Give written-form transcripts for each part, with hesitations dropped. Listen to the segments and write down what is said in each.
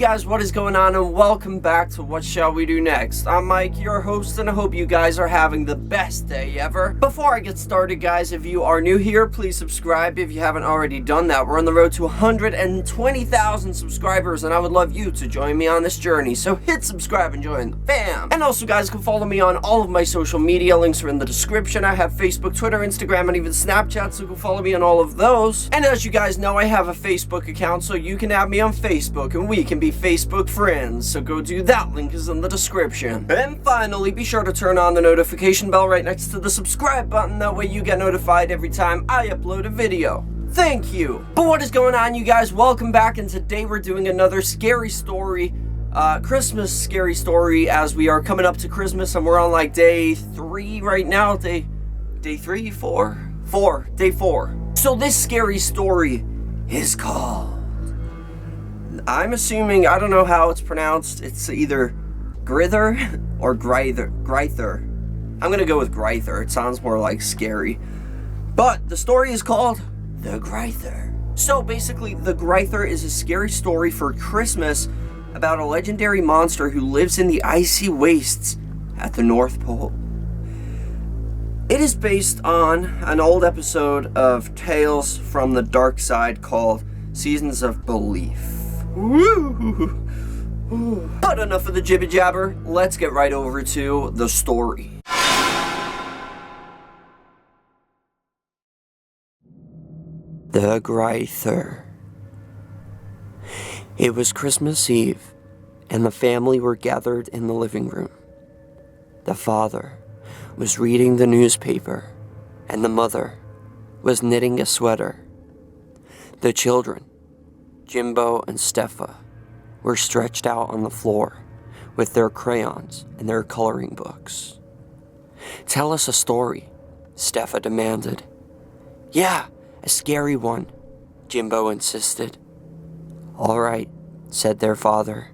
guys, what is going on, and welcome back to What Shall We Do Next. I'm Mike, your host, and I hope you guys are having the best day ever. Before I get started, guys, if you are new here, please subscribe if you haven't already done that. We're on the road to 120,000 subscribers, and I would love you to join me on this journey, so hit subscribe and join the fam. And also, guys, you can follow me on all of my social media. Links are in the description. I have Facebook, Twitter, Instagram, and even Snapchat, so you can follow me on all of those. And as you guys know, I have a Facebook account, so you can add me on Facebook, and we can be Facebook friends, so go do that. Link is in the description. And finally, be sure to turn on the notification bell right next to the subscribe button. That way you get notified every time I upload a video. Thank you. But what is going on, you guys? Welcome back, and today we're doing another scary story, Christmas scary story, as we are coming up to Christmas, and we're on like day 3 right now. Day 3, 4? 4. Day 4. So this scary story is called, I'm assuming, I don't know how it's pronounced. It's either Grither or Greither. I'm gonna go with Greither. It sounds more like scary. But the story is called The Greither. So basically, The Greither is a scary story for Christmas about a legendary monster who lives in the icy wastes at the North Pole. It is based on an old episode of Tales from the Dark Side called Seasons of Belief. Woo! But enough of the jibber jabber, let's get right over to the story. The Greither. It was Christmas Eve, and the family were gathered in the living room. The father was reading the newspaper, and the mother was knitting a sweater. The children, Jimbo and Steffa, were stretched out on the floor with their crayons and their coloring books. "Tell us a story," Steffa demanded. "Yeah, a scary one," Jimbo insisted. "All right," said their father.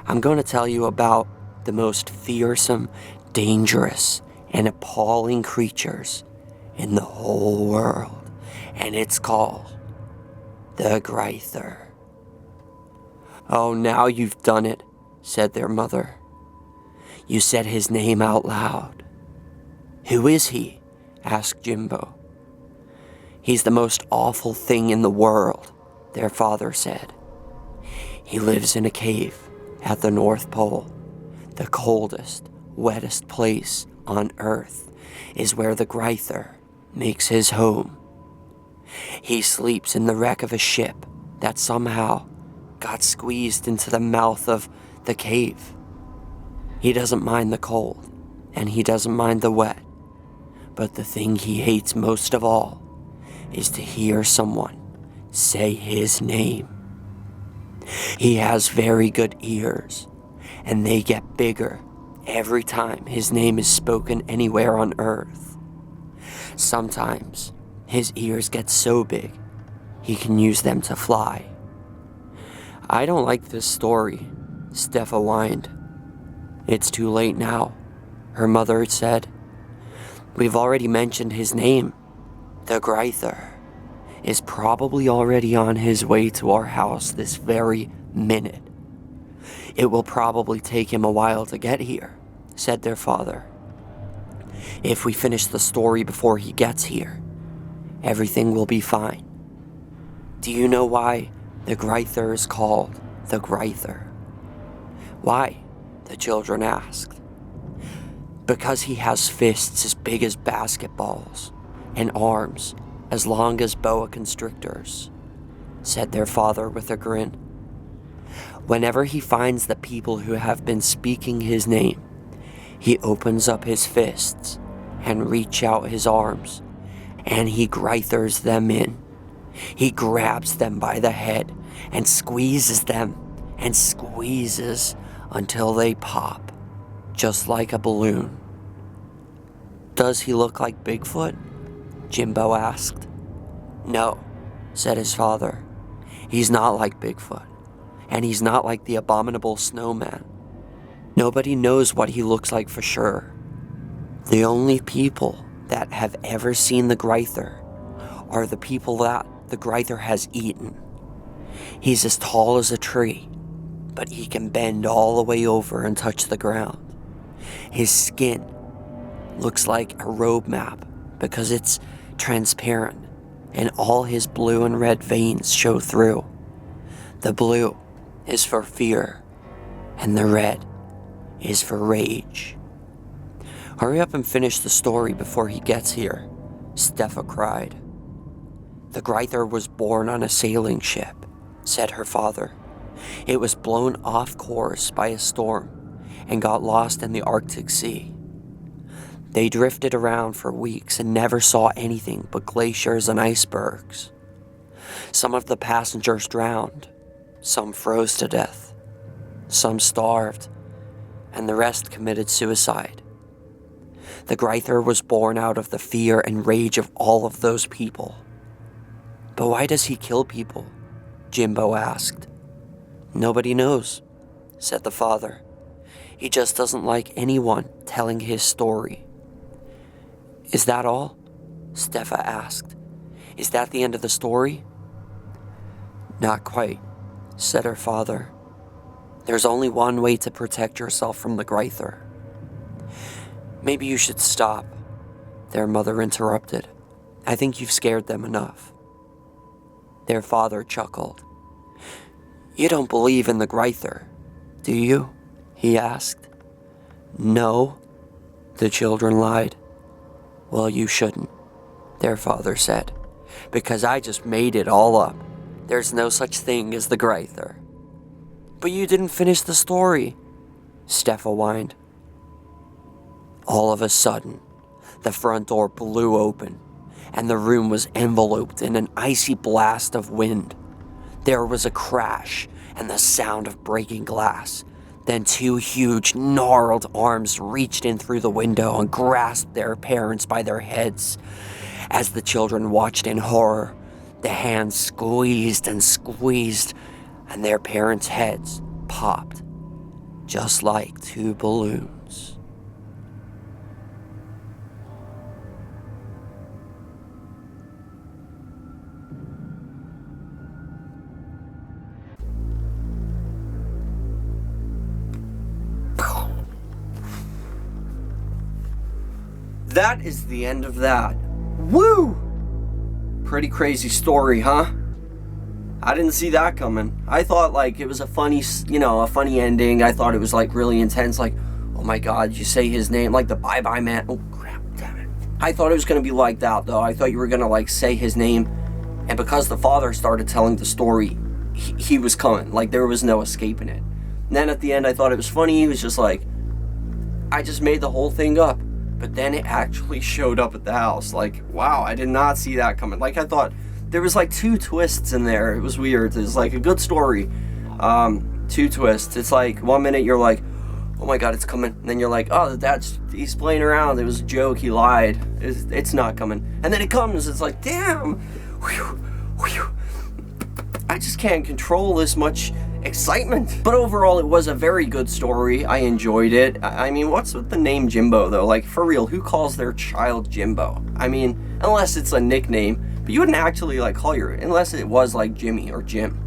"I'm going to tell you about the most fearsome, dangerous, and appalling creatures in the whole world, and it's called The Greither." "Oh, now you've done it," said their mother. "You said his name out loud." "Who is he?" asked Jimbo. "He's the most awful thing in the world," their father said. "He lives in a cave at the North Pole. The coldest, wettest place on Earth is where the Greither makes his home. He sleeps in the wreck of a ship that somehow got squeezed into the mouth of the cave. He doesn't mind the cold, and he doesn't mind the wet, but the thing he hates most of all is to hear someone say his name. He has very good ears, and they get bigger every time his name is spoken anywhere on Earth. Sometimes his ears get so big, he can use them to fly." "I don't like this story," Steffa whined. "It's too late now," her mother said. "We've already mentioned his name. The Greither is probably already on his way to our house this very minute. It will probably take him a while to get here," said their father. "If we finish the story before he gets here, everything will be fine. Do you know why the Greither is called the Greither?" "Why?" the children asked. "Because he has fists as big as basketballs and arms as long as boa constrictors," said their father with a grin. "Whenever he finds the people who have been speaking his name, he opens up his fists and reach out his arms, and he Greithers them in. He grabs them by the head and squeezes them and squeezes until they pop, just like a balloon." "Does he look like Bigfoot?" Jimbo asked. "No," said his father. "He's not like Bigfoot, and he's not like the abominable snowman. Nobody knows what he looks like for sure. The only people that have ever seen the Greither are the people that the Greither has eaten. He's as tall as a tree, but he can bend all the way over and touch the ground. His skin looks like a road map because it's transparent, and all his blue and red veins show through. The blue is for fear, and the red is for rage. Hurry up and finish the story before he gets here, Steffa cried. The Greither was born on a sailing ship, said her father. It was blown off course by a storm and got lost in the Arctic Sea. They drifted around for weeks and never saw anything but glaciers and icebergs. Some of the passengers drowned, some froze to death, some starved, and the rest committed suicide. The Greither was born out of the fear and rage of all of those people. But why does he kill people? Jimbo asked. Nobody knows, said the father. He just doesn't like anyone telling his story. Is that all? Steffa asked. Is that the end of the story? Not quite, said her father. There's only one way to protect yourself from the Greither. Maybe you should stop, their mother interrupted. I think you've scared them enough. Their father chuckled. You don't believe in the Greither, do you? He asked. No, the children lied. Well, you shouldn't, their father said, because I just made it all up. There's no such thing as the Greither. But you didn't finish the story, Steffa whined. All of a sudden, the front door blew open, and the room was enveloped in an icy blast of wind. There was a crash and the sound of breaking glass. Then two huge, gnarled arms reached in through the window and grasped their parents by their heads. As the children watched in horror, the hands squeezed and squeezed, and their parents' heads popped, just like two balloons. That is the end of that. Woo! Pretty crazy story, huh? I didn't see that coming. I thought like it was a funny ending. I thought it was like really intense, like, oh my god, you say his name, like the bye-bye man. Oh crap, damn it. I thought it was gonna be like that though. I thought you were gonna like say his name, and because the father started telling the story, he was coming. Like there was no escaping it. And then at the end I thought it was funny. He was just like, I just made the whole thing up. But then it actually showed up at the house. Like, wow, I did not see that coming. Like, I thought there was like two twists in there. It was weird. It was like a good story. Two twists. It's like 1 minute you're like, oh my god, it's coming. And then you're like, oh, he's playing around. It was a joke. He lied. It's not coming. And then it comes. It's like, damn. Whew, whew. I just can't control this much excitement. But overall, it was a very good story. I enjoyed it. I mean, what's with the name Jimbo, though? Like, for real, who calls their child Jimbo? I mean, unless it's a nickname. But you wouldn't actually, like, call unless it was, like, Jimmy or Jim.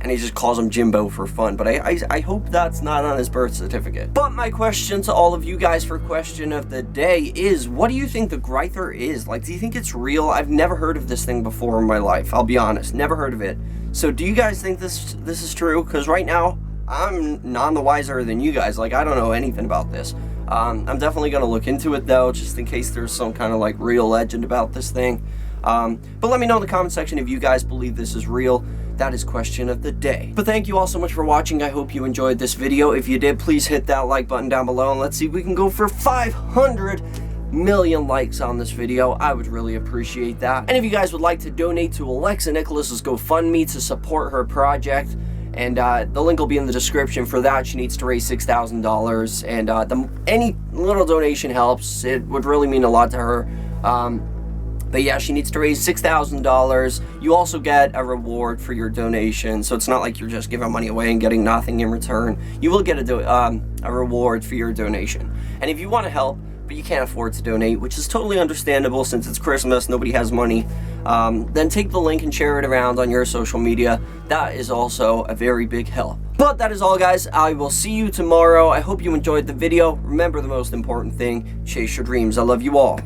And he just calls him Jimbo for fun. But I hope that's not on his birth certificate. But my question to all of you guys for question of the day is, what do you think the Greither is? Like, do you think it's real? I've never heard of this thing before in my life. I'll be honest. Never heard of it. So do you guys think this is true? Because right now, I'm none the wiser than you guys. Like, I don't know anything about this. I'm definitely going to look into it, though, just in case there's some kind of, like, real legend about this thing. But let me know in the comment section if you guys believe this is real. That is question of the day. But thank you all so much for watching. I hope you enjoyed this video. If you did, please hit that like button down below, and let's see if we can go for 500 million likes on this video. I would really appreciate that. And if you guys would like to donate to Alexa Nicholas's GoFundMe to support her project, and the link will be in the description for that. She needs to raise $6,000, and any little donation helps. It would really mean a lot to her. But yeah, she needs to raise $6,000. You also get a reward for your donation, so it's not like you're just giving money away and getting nothing in return. You will get a reward for your donation. And if you want to help, but you can't afford to donate, which is totally understandable since it's Christmas, nobody has money, then take the link and share it around on your social media. That is also a very big help. But that is all, guys. I will see you tomorrow. I hope you enjoyed the video. Remember the most important thing, chase your dreams. I love you all.